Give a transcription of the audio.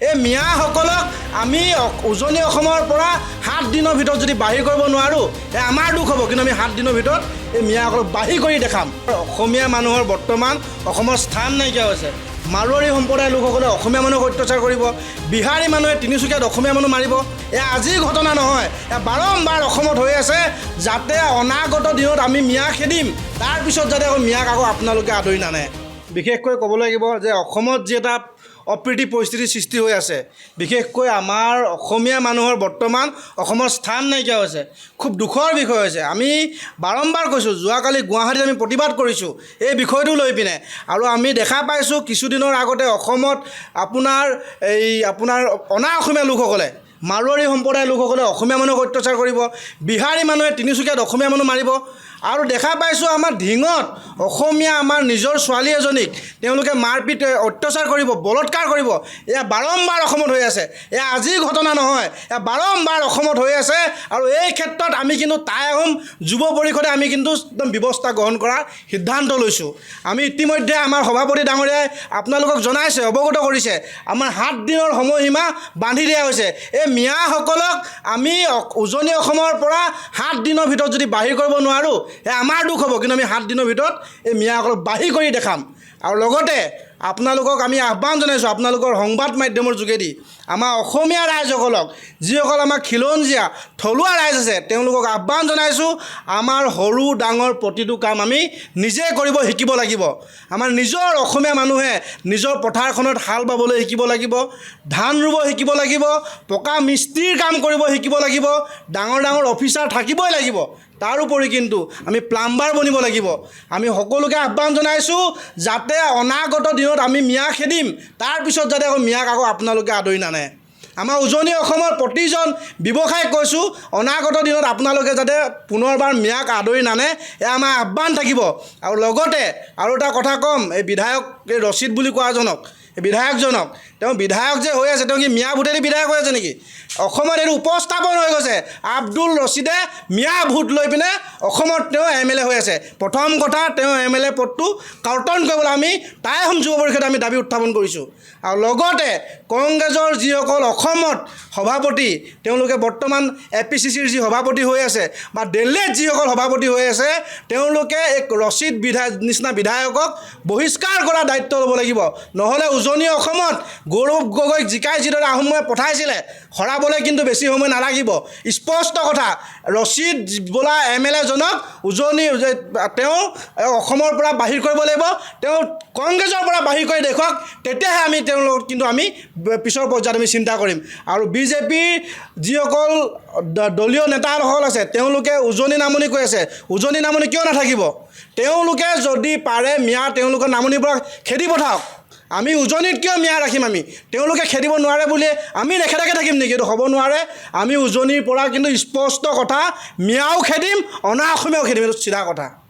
এই মিয়াসকলক আমি উজনি অসমৰ পৰা 7 দিনৰ ভিতৰত যদি বাহিৰ কৰিব নোৱাৰো আমাৰ দুখ হ'ব, কিন্তু আমি 7 দিনৰ ভিতৰত এই মিয়াসকলক বাহিৰ কৰি দেখাম। অসমীয়া মানুহৰ বৰ্তমান অসমৰ স্থান নাইকিয়া হৈছে। মাৰোৱাৰী সম্প্ৰদায়ৰ লোকসকলে অসমীয়া মানুহক অত্যাচাৰ কৰিব, বিহাৰী মানুহে তিনিচুকীয়াত অসমীয়া মানুহ মাৰিব। আজিৰ ঘটনা নহয়, বাৰম্বাৰ অসমত হৈ আছে, যাতে অনাগত দিনত আমি মিয়া খেদিম, তাৰপিছত যাতে মিয়াক আপোনালোকে আদৰি নানে। বিশেষকৈ ক'ব লাগিব যে অসমত যি এটা অপ্ৰীতি পৰিস্থিতিৰ সৃষ্টি হৈ আছে, বিশেষকৈ আমাৰ অসমীয়া মানুহৰ বৰ্তমান অসমৰ স্থান নাইকিয়া হৈছে, খুব দুখৰ বিষয় হৈছে। আমি বাৰম্বাৰ কৈছোঁ, যোৱাকালি গুৱাহাটীত আমি প্ৰতিবাদ কৰিছোঁ এই বিষয়টো লৈ পিনে, আৰু আমি দেখা পাইছোঁ কিছুদিনৰ আগতে অসমত আপোনাৰ অনা অসমীয়া লোকসকলে, মাৰোৱাৰী সম্প্ৰদায়ৰ লোকসকলে অসমীয়া মানুহক অত্যাচাৰ কৰিব, বিহাৰী মানুহে তিনিচুকীয়াত অসমীয়া মানুহ মাৰিব। আৰু দেখা পাইছোঁ আমাৰ ঢিঙত অসমীয়া আমাৰ নিজৰ ছোৱালী এজনীক তেওঁলোকে মাৰপিট অত্যাচাৰ কৰিব, বলৎকাৰ কৰিব। এয়া বাৰম্বাৰ অসমত হৈ আছে, এয়া আজিৰ ঘটনা নহয়, এয়া বাৰম্বাৰ অসমত হৈ আছে। আৰু এই ক্ষেত্ৰত আমি কিন্তু টাই আহোম যুৱ পৰিষদে আমি কিন্তু একদম ব্যৱস্থা গ্ৰহণ কৰাৰ সিদ্ধান্ত লৈছোঁ। আমি ইতিমধ্যে আমাৰ সভাপতি ডাঙৰীয়াই আপোনালোকক জনাইছে, অৱগত কৰিছে, আমাৰ 7 দিনৰ সময়সীমা বান্ধি দিয়া হৈছে। এই মিয়াসকলক আমি উজনি অসমৰ পৰা 7 দিনৰ ভিতৰত যদি বাহিৰ কৰিব নোৱাৰোঁ আমাৰ দুখ হ'ব, কিন্তু আমি 7 দিনৰ ভিতৰত এই মিয়াসকলক বাহিৰ কৰি দেখাম। আৰু লগতে আপোনালোকক আমি আহ্বান জনাইছোঁ, আপোনালোকৰ সংবাদ মাধ্যমৰ যোগেদি আমাৰ অসমীয়া ৰাইজসকলক, যিসকল আমাৰ খিলঞ্জীয়া থলুৱা ৰাইজ আছে, তেওঁলোকক আহ্বান জনাইছোঁ, আমাৰ সৰু ডাঙৰ প্ৰতিটো কাম আমি নিজে কৰিব শিকিব লাগিব। আমাৰ নিজৰ অসমীয়া মানুহে নিজৰ পথাৰখনত হাল বাবলৈ শিকিব লাগিব, ধান ৰুব শিকিব লাগিব, পকা মিস্ত্ৰীৰ কাম কৰিব শিকিব লাগিব, ডাঙৰ ডাঙৰ অফিচাৰ থাকিবই লাগিব। তাৰোপৰি কিন্তু আমি প্লাম্বাৰ বনিব লাগিব। আমি সকলোকে আহ্বান জনাইছোঁ, যাতে অনাগত দিনত আমি মিয়া খেদিম, তাৰপিছত যাতে মিয়াক আপোনালোকে আদৰি নানে। আমাৰ উজনি অসমৰ প্ৰতিজন ব্যৱসায়ীক কৈছোঁ, অনাগত দিনত আপোনালোকে যাতে পুনৰবাৰ মিয়াক আদৰি নানে, এয়া আমাৰ আহ্বান থাকিব। আৰু লগতে আৰু এটা কথা ক'ম, এই বিধায়ক, এই ৰচিদ বুলি কোৱাজনক, এই বিধায়কজনক, তেওঁ বিধায়ক যে হৈ আছে, তেওঁ কি মিয়া ভোটেদি বিধায়ক হৈ আছে নেকি? অসমত এইটো উপস্থাপন হৈ গৈছে, আব্দুল ৰচিদে মিয়া ভোট লৈ পিনে অসমত তেওঁ MLA হৈ আছে। প্ৰথম কথা, তেওঁ MLA পদটো কৰ্তন কৰিবলৈ আমি টাই আহোম যুৱ পৰিষদে আমি দাবী উত্থাপন কৰিছোঁ। আৰু লগতে কংগ্ৰেছৰ যিসকল অসমত সভাপতি, তেওঁলোকে বৰ্তমান APCCৰ যি সভাপতি হৈ আছে, বা দিল্লীত যিসকল সভাপতি হৈ আছে, তেওঁলোকে এক ৰচিদ নিচিনা বিধায়কক বহিষ্কাৰ কৰাৰ দায়িত্ব ল'ব লাগিব। নহ'লে উজনি অসমত গৌৰৱ গগৈক জিকাই যিদৰে আহোমে পঠাইছিলে, হৰাবলৈ কিন্তু বেছি সময় নালাগিব। স্পষ্ট কথা, ৰচিদ বোলা MLA জনক তেওঁ অসমৰ পৰা বাহিৰ কৰিব লাগিব, তেওঁ কংগ্ৰেছৰ পৰা বাহিৰ কৰি দেখুৱাওক, তেতিয়াহে আমি তেওঁলোকক কিন্তু আমি পিছৰ পৰ্যায়ত আমি চিন্তা কৰিম। আৰু BJPৰ যিসকল দলীয় নেতাসকল আছে, তেওঁলোকে উজনি নামনি কৈ আছে, উজনি নামনি কিয় নাথাকিব? তেওঁলোকে যদি পাৰে মিয়া তেওঁলোকৰ নামনিৰ পৰা খেদি পঠাওক, আমি উজনিত কিয় মিয়া ৰাখিম? তেওঁলোকে খেদিব নোৱাৰে বুলি আমি নেখেদাকে থাকিম নেকি? এইটো হ'ব নোৱাৰে। আমি উজনিৰ পৰা কিন্তু স্পষ্ট কথা, মিয়াও খেদিম, অনা অসমীয়াও খেদিম, এইটো চিধা কথা।